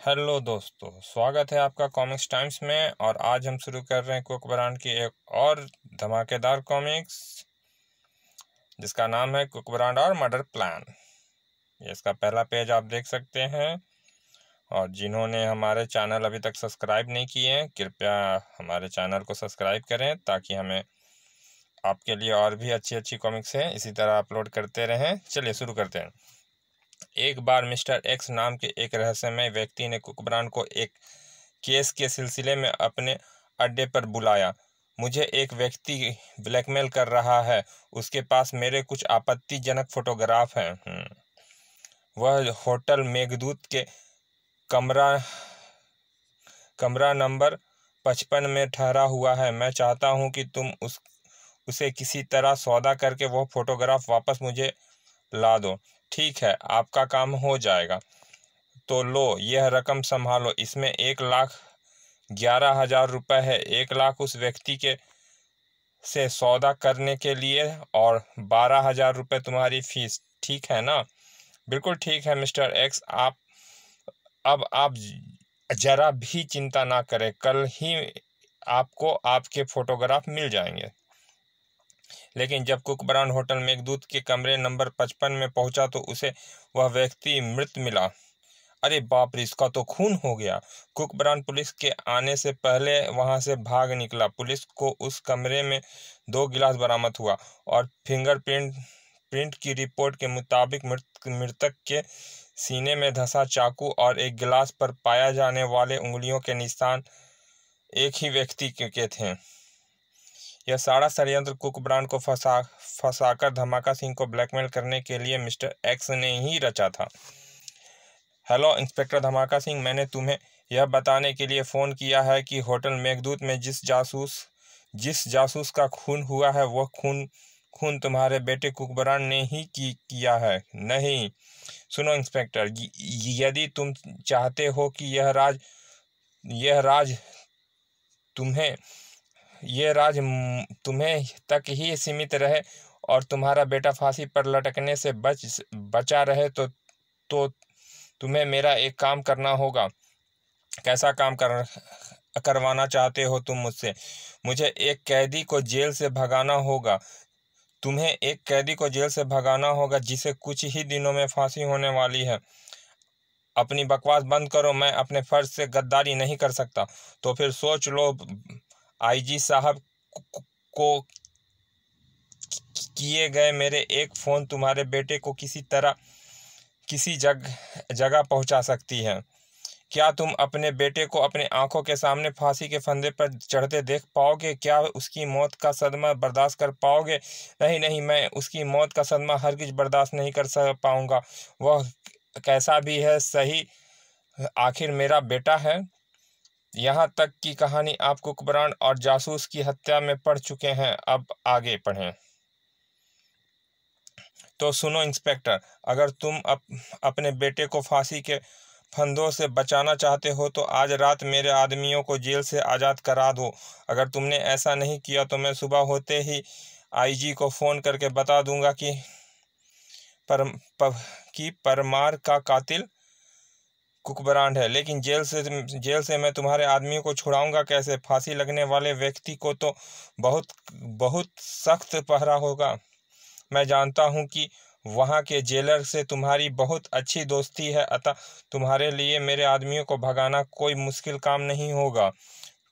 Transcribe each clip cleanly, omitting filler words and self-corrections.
Hello दोस्तों, स्वागत है आपका कॉमिक्स टाइम्स में। और आज हम शुरू कर रहे हैं कुक ब्रांड की एक और धमाकेदार कॉमिक्स जिसका नाम है कुक ब्रांड और मर्डर प्लान। ये इसका पहला पेज आप देख सकते हैं। और जिन्होंने हमारे चैनल अभी तक सब्सक्राइब नहीं किए हैं, कृपया हमारे चैनल को सब्सक्राइब करें ताकि हमें आपके लिए और भी अच्छी अच्छी कॉमिक्स हैं इसी तरह अपलोड करते रहें। चलिए शुरू करते हैं। एक बार मिस्टर एक्स नाम के एक रहस्यमय व्यक्ति ने कुक ब्रांड को एक केस के सिलसिले में अपने अड्डे पर बुलाया। मुझे एक व्यक्ति ब्लैकमेल कर रहा है। उसके पास मेरे कुछ आपत्तिजनक फोटोग्राफ हैं। वह होटल मेघदूत के कमरा नंबर 55 में ठहरा हुआ है। मैं चाहता हूं कि तुम उसे किसी तरह सौदा करके वह फोटोग्राफ वापस मुझे ला दो। ठीक है, आपका काम हो जाएगा। तो लो, यह रकम संभालो। इसमें 1,11,000 रुपये है। 1 लाख उस व्यक्ति के से सौदा करने के लिए और 12,000 रुपये तुम्हारी फीस। ठीक है ना? बिल्कुल ठीक है मिस्टर एक्स। आप जरा भी चिंता ना करें। कल ही आपको आपके फोटोग्राफ मिल जाएंगे। लेकिन जब कुक ब्रांड होटल मेघदूत के कमरे नंबर 55 में पहुंचा तो उसे वह व्यक्ति मृत मिला। अरे बाप रे, इसका तो खून हो गया। कुक ब्रांड पुलिस के आने से पहले वहां से भाग निकला। पुलिस को उस कमरे में 2 गिलास बरामद हुआ और फिंगरप्रिंट की रिपोर्ट के मुताबिक मृतक के सीने में धंसा चाकू और एक गिलास पर पाया जाने वाले उंगलियों के निशान एक ही व्यक्ति के थे। यह सारा षड्यंत्र कुक ब्रांड को फंसाकर धमाका सिंह को ब्लैकमेल करने के लिए मिस्टर एक्स ने ही रचा था। हेलो इंस्पेक्टर धमाका सिंह, मैंने तुम्हें यह बताने के लिए फ़ोन किया है कि होटल मेघदूत में जिस जासूस का खून हुआ है वह खून तुम्हारे बेटे कुक ब्रांड ने ही किया है। नहीं, सुनो इंस्पेक्टर, यदि तुम चाहते हो कि यह राज तुम्हें तक ही सीमित रहे और तुम्हारा बेटा फांसी पर लटकने से बचा रहे तो तुम्हें मेरा एक काम करना होगा। कैसा काम करवाना चाहते हो तुम मुझसे? मुझे एक कैदी को जेल से भगाना होगा। तुम्हें एक कैदी को जेल से भगाना होगा जिसे कुछ ही दिनों में फांसी होने वाली है। अपनी बकवास बंद करो। मैं अपने फर्ज से गद्दारी नहीं कर सकता। तो फिर सोच लो। आईजी साहब को किए गए मेरे एक फ़ोन तुम्हारे बेटे को किसी तरह किसी जगह पहुंचा सकती है। क्या तुम अपने बेटे को अपने आंखों के सामने फांसी के फंदे पर चढ़ते देख पाओगे? क्या उसकी मौत का सदमा बर्दाश्त कर पाओगे? नहीं नहीं, मैं उसकी मौत का सदमा हरगिज बर्दाश्त नहीं कर पाऊंगा। वह कैसा भी है सही, आखिर मेरा बेटा है। यहाँ तक की कहानी आप कुक ब्रांड और जासूस की हत्या में पढ़ चुके हैं। अब आगे पढ़ें। तो सुनो इंस्पेक्टर, अगर तुम अपने बेटे को फांसी के फंदों से बचाना चाहते हो तो आज रात मेरे आदमियों को जेल से आज़ाद करा दो। अगर तुमने ऐसा नहीं किया तो मैं सुबह होते ही आईजी को फ़ोन करके बता दूंगा कि परमार का कातिल कुक ब्रांड है। लेकिन जेल से मैं तुम्हारे आदमियों को छुड़ाऊंगा कैसे? फांसी लगने वाले व्यक्ति को तो बहुत बहुत सख्त पहरा होगा। मैं जानता हूं कि वहां के जेलर से तुम्हारी बहुत अच्छी दोस्ती है, अतः तुम्हारे लिए मेरे आदमियों को भगाना कोई मुश्किल काम नहीं होगा।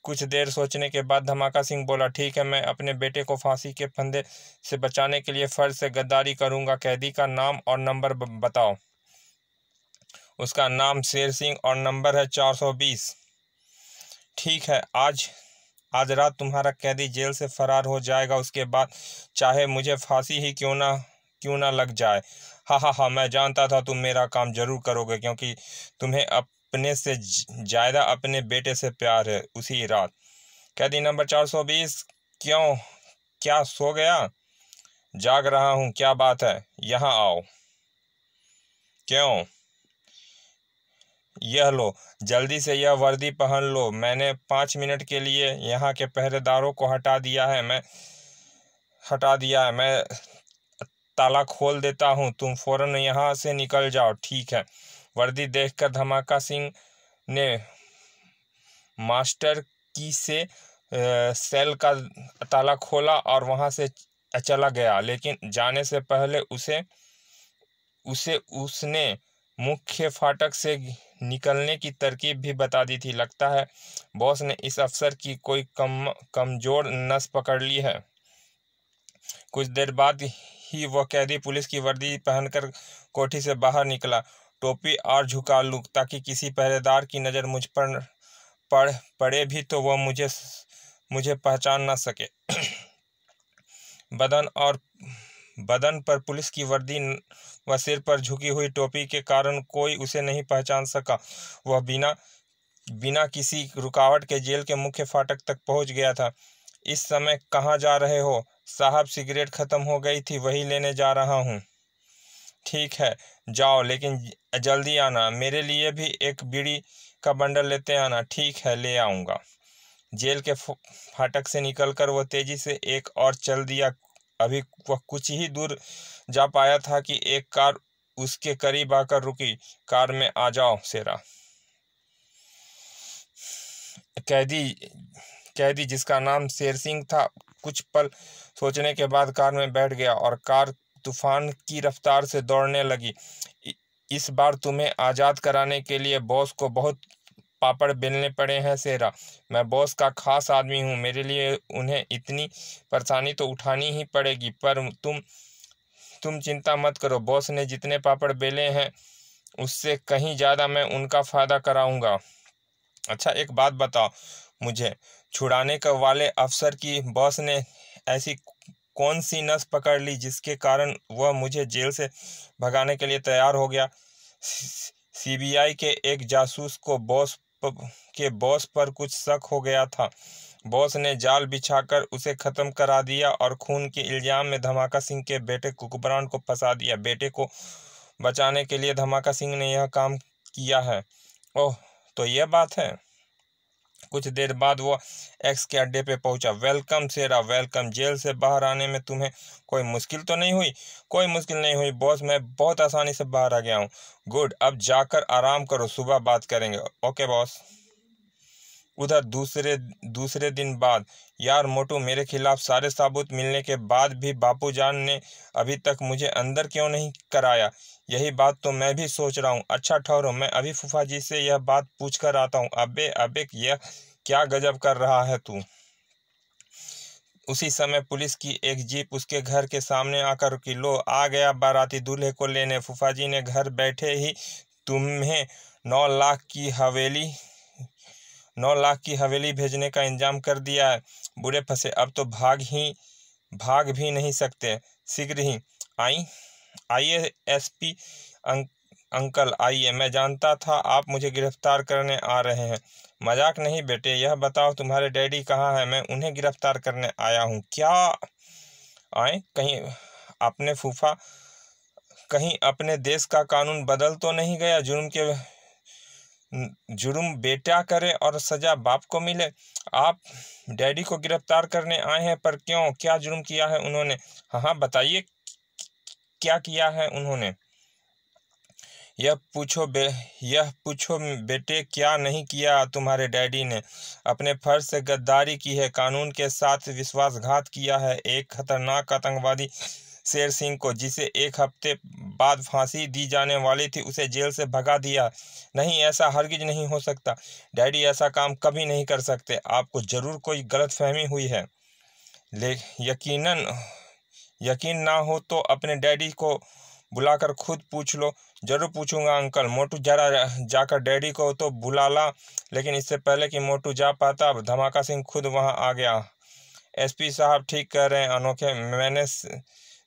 कुछ देर सोचने के बाद धमाका सिंह बोला, ठीक है, मैं अपने बेटे को फांसी के फंदे से बचाने के लिए फर्ज से गद्दारी करूंगा। कैदी का नाम और नंबर बताओ। उसका नाम शेर सिंह और नंबर है 420। ठीक है, आज रात तुम्हारा कैदी जेल से फरार हो जाएगा। उसके बाद चाहे मुझे फांसी ही क्यों ना लग जाए। हा, मैं जानता था तुम मेरा काम जरूर करोगे, क्योंकि तुम्हें अपने से ज़्यादा अपने बेटे से प्यार है। उसी रात कैदी नंबर 420, क्या सो गया? जाग रहा हूँ। क्या बात है? यहाँ आओ। क्यों? यह लो, जल्दी से यह वर्दी पहन लो। मैंने 5 मिनट के लिए यहाँ के पहरेदारों को हटा दिया है। मैं ताला खोल देता हूँ। तुम फौरन यहाँ से निकल जाओ। ठीक है। वर्दी देखकर धमाका सिंह ने मास्टर की से सेल का ताला खोला और वहां से चला गया, लेकिन जाने से पहले उसने मुख्य फाटक से निकलने की तरकीब भी बता दी थी। लगता है बॉस ने इस अफसर की कोई कमजोर नस पकड़ ली है। कुछ देर बाद ही वह कैदी पुलिस की वर्दी पहनकर कोठी से बाहर निकला। टोपी और झुका लूँ ताकि किसी पहरेदार की नज़र मुझ पर पड़े भी तो वह मुझे पहचान न सके। बदन पर पुलिस की वर्दी व सिर पर झुकी हुई टोपी के कारण कोई उसे नहीं पहचान सका। वह बिना किसी रुकावट के जेल के मुख्य फाटक तक पहुंच गया था। इस समय कहाँ जा रहे हो साहब? सिगरेट खत्म हो गई थी, वही लेने जा रहा हूँ। ठीक है जाओ, लेकिन जल्दी आना। मेरे लिए भी एक बीड़ी का बंडल लेते आना। ठीक है, ले आऊँगा। जेल के फाटक से निकलकर वह तेजी से एक और चल दिया। अभी वह कुछ ही दूर जा पाया था कि एक कार उसके करीब आकर रुकी। कार में आ जाओ सेरा। कैदी जिसका नाम शेर सिंह था कुछ पल सोचने के बाद कार में बैठ गया और कार तूफान की रफ्तार से दौड़ने लगी। इस बार तुम्हें आज़ाद कराने के लिए बॉस को बहुत पापड़ बेलने पड़े हैं सेरा। मैं बॉस का खास आदमी हूँ, मेरे लिए उन्हें इतनी परेशानी तो उठानी ही पड़ेगी। पर तुम चिंता मत करो, बॉस ने जितने पापड़ बेले हैं उससे कहीं ज़्यादा मैं उनका फ़ायदा कराऊंगा। अच्छा एक बात बताओ मुझे, छुड़ाने के वाले अफसर की बॉस ने ऐसी कौन सी नस पकड़ ली जिसके कारण वह मुझे जेल से भगाने के लिए तैयार हो गया? सीबीआई के एक जासूस को बॉस पर कुछ शक हो गया था। बॉस ने जाल बिछाकर उसे खत्म करा दिया और खून के इल्जाम में धमाका सिंह के बेटे कुकबरान को फंसा दिया। बेटे को बचाने के लिए धमाका सिंह ने यह काम किया है। ओह, तो यह बात है। कुछ देर बाद वो एक्स के अड्डे पे पहुंचा। वेलकम सेरा, वेलकम। जेल से बाहर आने में तुम्हें कोई मुश्किल तो नहीं हुई? कोई मुश्किल नहीं हुई बॉस, मैं बहुत आसानी से बाहर आ गया हूँ। गुड, अब जाकर आराम करो, सुबह बात करेंगे। Okay boss. उधर दूसरे दिन बाद, यार मोटू, मेरे खिलाफ सारे सबूत मिलने के बाद भी बापूजान ने अभी तक मुझे अंदर क्यों नहीं कराया? यही बात तो मैं भी सोच रहा हूँ। अच्छा ठहरो, मैं अभी फूफा जी से यह बात पूछ कर आता हूँ। अबे यह क्या गजब कर रहा है तू? उसी समय पुलिस की एक जीप उसके घर के सामने आकर रुकी। लो, आ गया बाराती दूल्हे को लेने। फूफा जी ने घर बैठे ही तुम्हें 9 लाख की हवेली भेजने का इंतजाम कर दिया है। बुरे फंसे, अब तो भाग भी नहीं सकते। शीघ्र ही आइए एसपी अंकल आइए। मैं जानता था आप मुझे गिरफ्तार करने आ रहे हैं। मजाक नहीं बेटे, यह बताओ तुम्हारे डैडी कहाँ हैं? मैं उन्हें गिरफ्तार करने आया हूँ। क्या आए? कहीं अपने देश का कानून बदल तो नहीं गया? जुर्म बेटा करे और सजा बाप को मिले। आप डैडी को गिरफ्तार करने आए हैं, पर क्यों? क्या जुर्म किया है उन्होंने? हाँ बताइए, क्या किया है उन्होंने? यह पूछो बेटे, क्या नहीं किया तुम्हारे डैडी ने? अपने फर्ज से गद्दारी की है, कानून के साथ विश्वासघात किया है। एक खतरनाक आतंकवादी शेर सिंह को, जिसे 1 हफ्ते बाद फांसी दी जाने वाली थी, उसे जेल से भगा दिया। नहीं, ऐसा हरगिज नहीं हो सकता। डैडी ऐसा काम कभी नहीं कर सकते। आपको जरूर कोई गलतफहमी हुई है। यकीन ना हो तो अपने डैडी को बुलाकर खुद पूछ लो। जरूर पूछूंगा अंकल। मोटू, जरा जाकर डैडी को तो बुला ला। लेकिन इससे पहले कि मोटू जा पाता, धमाका सिंह खुद वहां आ गया। एसपी साहब ठीक कह रहे हैं अनोखे,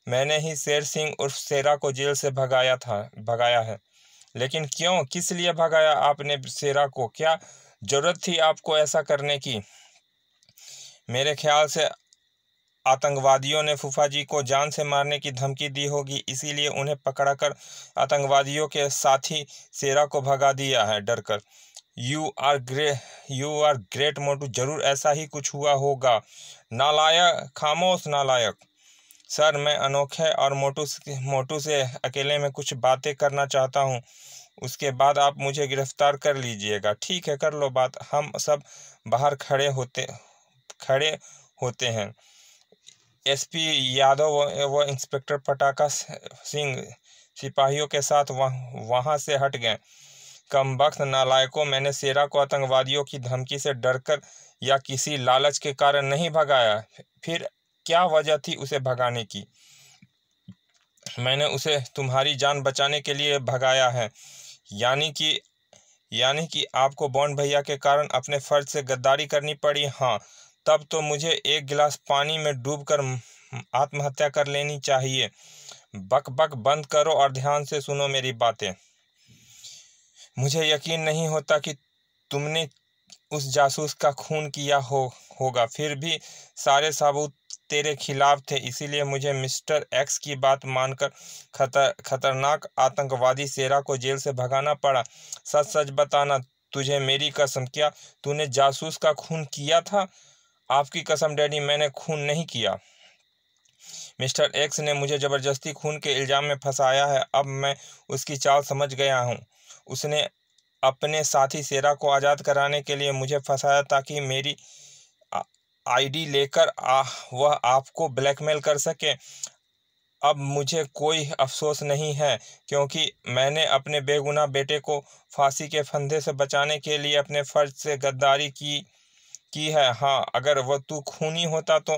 मैंने ही शेर सिंह उर्फ शेरा को जेल से भगाया है। लेकिन क्यों? किस लिए भगाया आपने शेरा को? क्या जरूरत थी आपको ऐसा करने की? मेरे ख्याल से आतंकवादियों ने फूफा जी को जान से मारने की धमकी दी होगी, इसीलिए उन्हें पकड़कर आतंकवादियों के साथी शेरा को भगा दिया है डरकर। यू आर ग्रेट मोटू, जरूर ऐसा ही कुछ हुआ होगा। नालायक, खामोश नालायक। सर, मैं अनोखे और मोटू से अकेले में कुछ बातें करना चाहता हूँ। उसके बाद आप मुझे गिरफ्तार कर लीजिएगा। ठीक है, कर लो बात, हम सब बाहर खड़े होते हैं। एसपी यादव व इंस्पेक्टर पटाका सिंह सिपाहियों के साथ वहां से हट गए। कमबख्त नालायकों, मैंने शेरा को आतंकवादियों की धमकी से डरकर या किसी लालच के कारण नहीं भगाया। फिर क्या वजह थी उसे भगाने की? मैंने उसे तुम्हारी जान बचाने के लिए भगाया है। यानी कि आपको बॉन्ड भैया के कारण अपने फर्ज से गद्दारी करनी पड़ी। हाँ, तब तो मुझे एक गिलास पानी में डूबकर आत्महत्या कर लेनी चाहिए। बक बक बंद करो और ध्यान से सुनो मेरी बातें। मुझे यकीन नहीं होता कि तुमने उस जासूस का खून किया होगा। फिर भी सारे सबूत तेरे खिलाफ थे, इसीलिए मुझे मिस्टर एक्स की बात मानकर खतरनाक आतंकवादी शेरा को जेल से भगाना पड़ा। सच सच बताना, तुझे मेरी कसम, क्या तूने जासूस का खून किया था? आपकी कसम डैडी, मैंने खून नहीं किया। मिस्टर एक्स ने मुझे जबरदस्ती खून के इल्जाम में फंसाया है। अब मैं उसकी चाल समझ गया हूँ। उसने अपने साथी शेरा को आज़ाद कराने के लिए मुझे फंसाया ताकि मेरी आईडी लेकर वह आपको ब्लैकमेल कर सके। अब मुझे कोई अफसोस नहीं है, क्योंकि मैंने अपने बेगुनाह बेटे को फांसी के फंदे से बचाने के लिए अपने फर्ज से गद्दारी की है। हाँ, अगर वह तू खूनी होता तो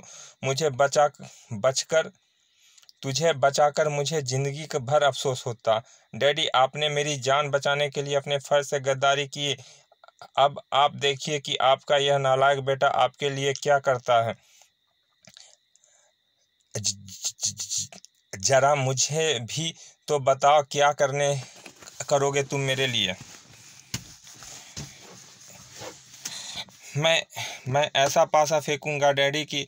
तुझे बचाकर मुझे जिंदगी भर अफसोस होता। डैडी, आपने मेरी जान बचाने के लिए अपने फर्ज से गद्दारी की। अब आप देखिए कि आपका यह नालायक बेटा आपके लिए क्या करता है। जरा मुझे भी तो बताओ, क्या करोगे तुम मेरे लिए? मैं ऐसा पासा फेंकूंगा डैडी कि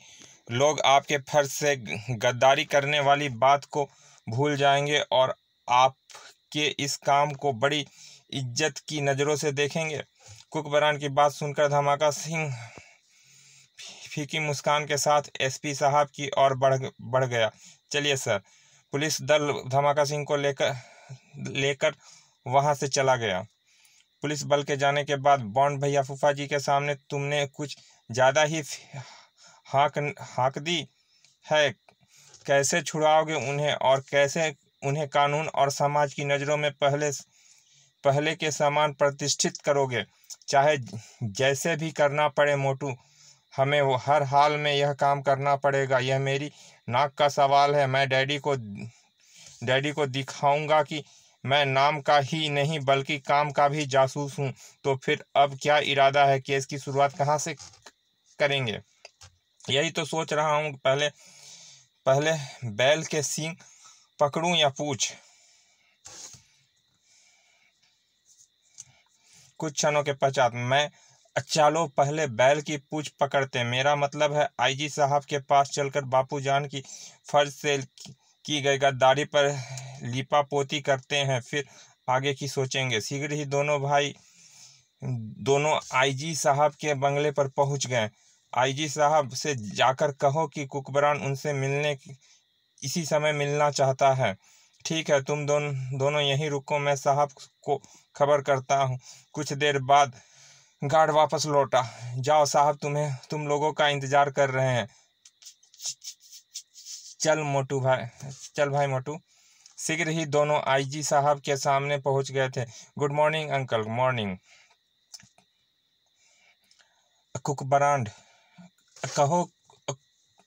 लोग आपके फर्ज से गद्दारी करने वाली बात को भूल जाएंगे और आपके इस काम को बड़ी इज्जत की नज़रों से देखेंगे। कुकबरान की बात सुनकर धमाका सिंह फीकी मुस्कान के साथ एसपी साहब की ओर बढ़ गया। चलिए सर। पुलिस दल धमाका सिंह को लेकर वहां से चला गया। पुलिस बल के जाने के बाद बॉन्ड भैया फूफा जी के सामने तुमने कुछ ज़्यादा ही हाँक दी है। कैसे छुड़ाओगे उन्हें और कैसे उन्हें कानून और समाज की नज़रों में पहले के समान प्रतिष्ठित करोगे? चाहे जैसे भी करना पड़े मोटू, हमें वो हर हाल में यह काम करना पड़ेगा। यह मेरी नाक का सवाल है। मैं डैडी को दिखाऊंगा कि मैं नाम का ही नहीं बल्कि काम का भी जासूस हूँ। तो फिर अब क्या इरादा है? केस की शुरुआत कहाँ से करेंगे? यही तो सोच रहा हूँ। पहले बैल के सींग पकड़ूं या पूछ? कुछ क्षणों के पश्चात चलो पहले बैल की पूछ पकड़ते। मेरा मतलब है आईजी साहब के पास चलकर बापू जान की फर्ज से की गई गद्दारी पर लिपापोती करते हैं, फिर आगे की सोचेंगे। शीघ्र ही दोनों आईजी साहब के बंगले पर पहुंच गए। आईजी साहब से जाकर कहो कि कुकबरान उनसे इसी समय मिलना चाहता है। ठीक है, तुम दोनों यहीं रुको, मैं साहब को खबर करता हूँ। कुछ देर बाद गार्ड वापस लौटा। जाओ साहब, तुम लोगों का इंतजार कर रहे हैं। चल भाई मोटू। शीघ्र ही दोनों आईजी साहब के सामने पहुंच गए थे। Good morning uncle. मॉर्निंग। कुकबरान, कहो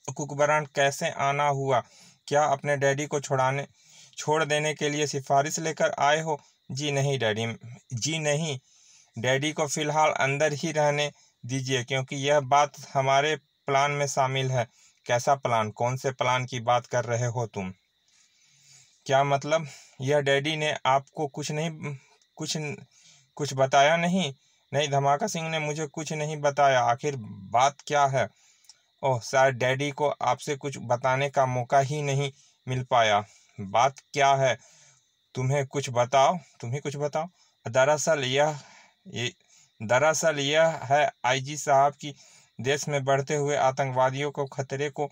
कुकबरान, कैसे आना हुआ? क्या अपने डैडी को छोड़ देने के लिए सिफारिश लेकर आए हो? जी नहीं डैडी, जी नहीं, डैडी को फिलहाल अंदर ही रहने दीजिए, क्योंकि यह बात हमारे प्लान में शामिल है। कैसा प्लान? कौन से प्लान की बात कर रहे हो तुम? क्या मतलब? यह डैडी ने आपको कुछ बताया नहीं? नहीं, धमाका सिंह ने मुझे कुछ नहीं बताया। आखिर बात क्या है? ओह, शायद डैडी को आपसे कुछ बताने का मौका ही नहीं मिल पाया। बात क्या है? तुम्हें कुछ बताओ। दरअसल यह है आईजी साहब की देश में बढ़ते हुए आतंकवादियों को खतरे को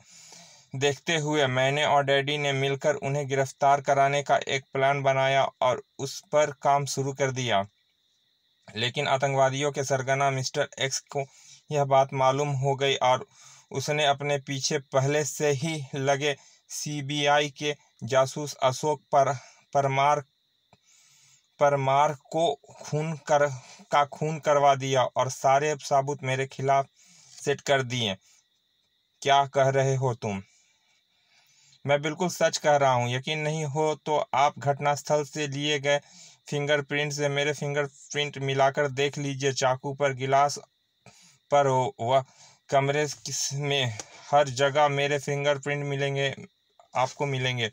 देखते हुए मैंने और डैडी ने मिलकर उन्हें गिरफ्तार कराने का एक प्लान बनाया और उस पर काम शुरू कर दिया। लेकिन आतंकवादियों के सरगना मिस्टर एक्स को यह बात मालूम हो गई और उसने अपने पीछे पहले से ही लगे सीबीआई के जासूस अशोक परमार को खून करवा दिया और सारे सबूत मेरे खिलाफ सेट कर दिए। क्या कह रहे हो तुम? मैं बिल्कुल सच कह रहा हूँ। यकीन नहीं हो तो आप घटनास्थल से लिए गए फिंगरप्रिंट से मेरे फिंगरप्रिंट मिलाकर देख लीजिए। चाकू पर, गिलास पर व कमरे में हर जगह मेरे फिंगरप्रिंट आपको मिलेंगे।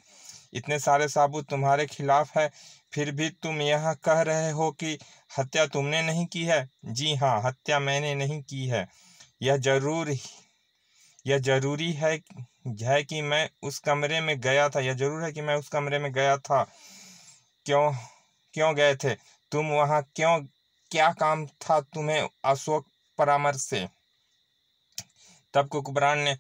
इतने सारे सबूत तुम्हारे खिलाफ है, फिर भी तुम यह कह रहे हो कि हत्या तुमने नहीं की है। जी हाँ, हत्या मैंने नहीं की है। यह जरूरी है कि मैं उस कमरे में गया था। यह जरूर है कि मैं उस कमरे में गया था। क्यों गए थे तुम वहाँ? क्या काम था तुम्हें अशोक परामर्श से? तब कुकबरान ने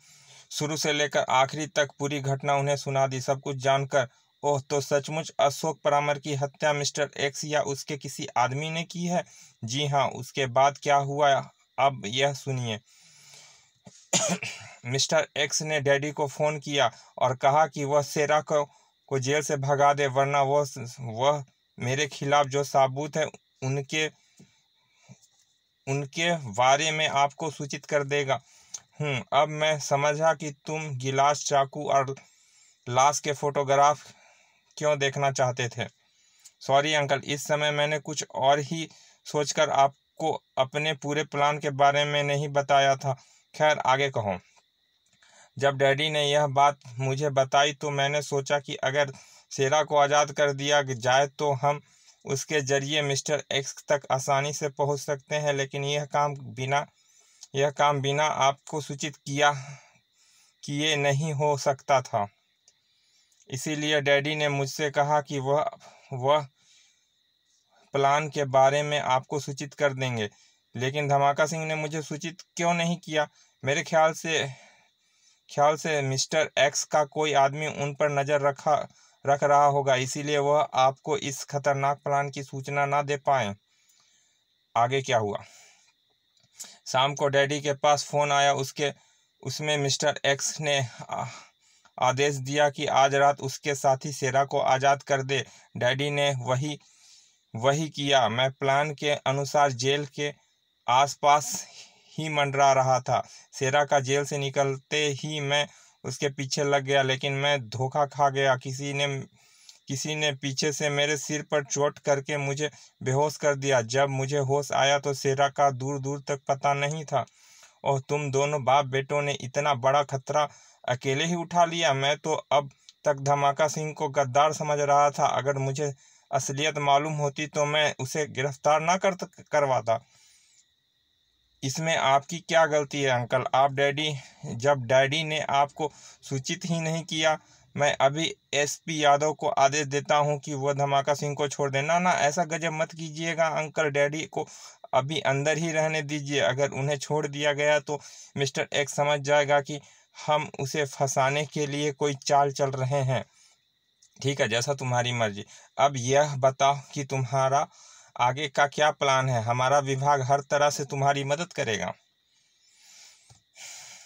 शुरू से लेकर आखिरी तक पूरी घटना उन्हें सुना दी। सब कुछ जानकर, ओह, तो सचमुच अशोक परामर की हत्या मिस्टर एक्स या उसके किसी आदमी ने की है? जी हाँ। उसके बाद क्या हुआ, अब यह सुनिए। मिस्टर एक्स ने डैडी को फ़ोन किया और कहा कि वह सेरा को जेल से भगा दे, वरना वह मेरे खिलाफ जो सबूत है उनके बारे में आपको सूचित कर देगा। अब मैं समझा कि तुम गिलास, चाकू और लाश के फोटोग्राफ क्यों देखना चाहते थे। सॉरी अंकल, इस समय मैंने कुछ और ही सोचकर आपको अपने पूरे प्लान के बारे में नहीं बताया था। खैर, आगे कहो। जब डैडी ने यह बात मुझे बताई तो मैंने सोचा कि अगर सेरा को आज़ाद कर दिया जाए तो हम उसके जरिए मिस्टर एक्स तक आसानी से पहुंच सकते हैं। लेकिन यह काम बिना आपको सूचित किए नहीं हो सकता था। इसीलिए डैडी ने मुझसे कहा कि वह प्लान के बारे में आपको सूचित कर देंगे। लेकिन धमाका सिंह ने मुझे सूचित क्यों नहीं किया? मेरे ख्याल से मिस्टर एक्स का कोई आदमी उन पर नज़र रख रहा होगा, इसीलिए वह आपको इस खतरनाक प्लान की सूचना ना दे पाए। आगे क्या हुआ? शाम को डैडी के पास फ़ोन आया। उसमें मिस्टर एक्स ने आदेश दिया कि आज रात उसके साथी सेरा को आज़ाद कर दे। डैडी ने वही किया। मैं प्लान के अनुसार जेल के आसपास ही मंडरा रहा था। सेरा का जेल से निकलते ही मैं उसके पीछे लग गया, लेकिन मैं धोखा खा गया। किसी ने पीछे से मेरे सिर पर चोट करके मुझे बेहोश कर दिया। जब मुझे होश आया तो सेरा का दूर दूर तक पता नहीं था। और तुम दोनों बाप बेटों ने इतना बड़ा खतरा अकेले ही उठा लिया। मैं तो अब तक धमाका सिंह को गद्दार समझ रहा था। अगर मुझे असलियत मालूम होती तो मैं उसे गिरफ्तार ना करवाता। इसमें आपकी क्या गलती है अंकल? जब डैडी ने आपको सूचित ही नहीं किया। मैं अभी एसपी यादव को आदेश देता हूं कि वह धमाका सिंह को छोड़ दे। ना, ऐसा गजब मत कीजिएगा अंकल। डैडी को अभी अंदर ही रहने दीजिए। अगर उन्हें छोड़ दिया गया तो मिस्टर एक्स समझ जाएगा कि हम उसे फंसाने के लिए कोई चाल चल रहे हैं। ठीक है, जैसा तुम्हारी मर्जी। अब यह बताओ कि तुम्हारा आगे का क्या प्लान है? हमारा विभाग हर तरह से तुम्हारी मदद करेगा।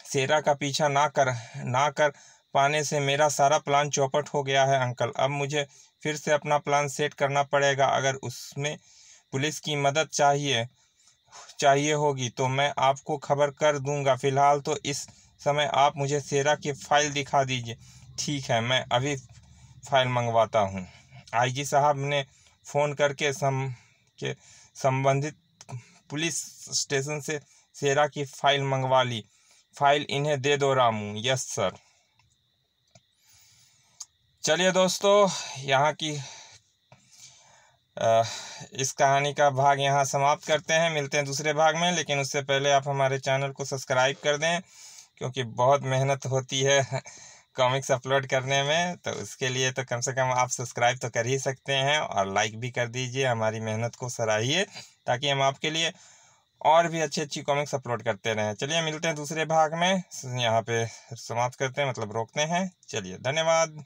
सेरा का पीछा ना कर पाने से मेरा सारा प्लान चौपट हो गया है अंकल। अब मुझे फिर से अपना प्लान सेट करना पड़ेगा। अगर उसमें पुलिस की मदद चाहिए होगी तो मैं आपको खबर कर दूंगा। फिलहाल तो इस समय आप मुझे सेरा की फाइल दिखा दीजिए। ठीक है, मैं अभी फाइल मंगवाता हूँ। आईजी साहब ने फ़ोन करके संबंधित पुलिस स्टेशन से सेरा की फाइल मंगवा ली। फाइल इन्हें दे दो रामू। Yes sir. चलिए दोस्तों, यहाँ की इस कहानी का भाग यहाँ समाप्त करते हैं। मिलते हैं दूसरे भाग में, लेकिन उससे पहले आप हमारे चैनल को सब्सक्राइब कर दें, क्योंकि बहुत मेहनत होती है कॉमिक्स अपलोड करने में। तो उसके लिए तो कम से कम आप सब्सक्राइब तो कर ही सकते हैं और लाइक भी कर दीजिए। हमारी मेहनत को सराहिए ताकि हम आपके लिए और भी अच्छी अच्छी कॉमिक्स अपलोड करते रहें। चलिए मिलते हैं दूसरे भाग में, यहाँ पे समाप्त करते हैं, मतलब रोकते हैं। चलिए धन्यवाद।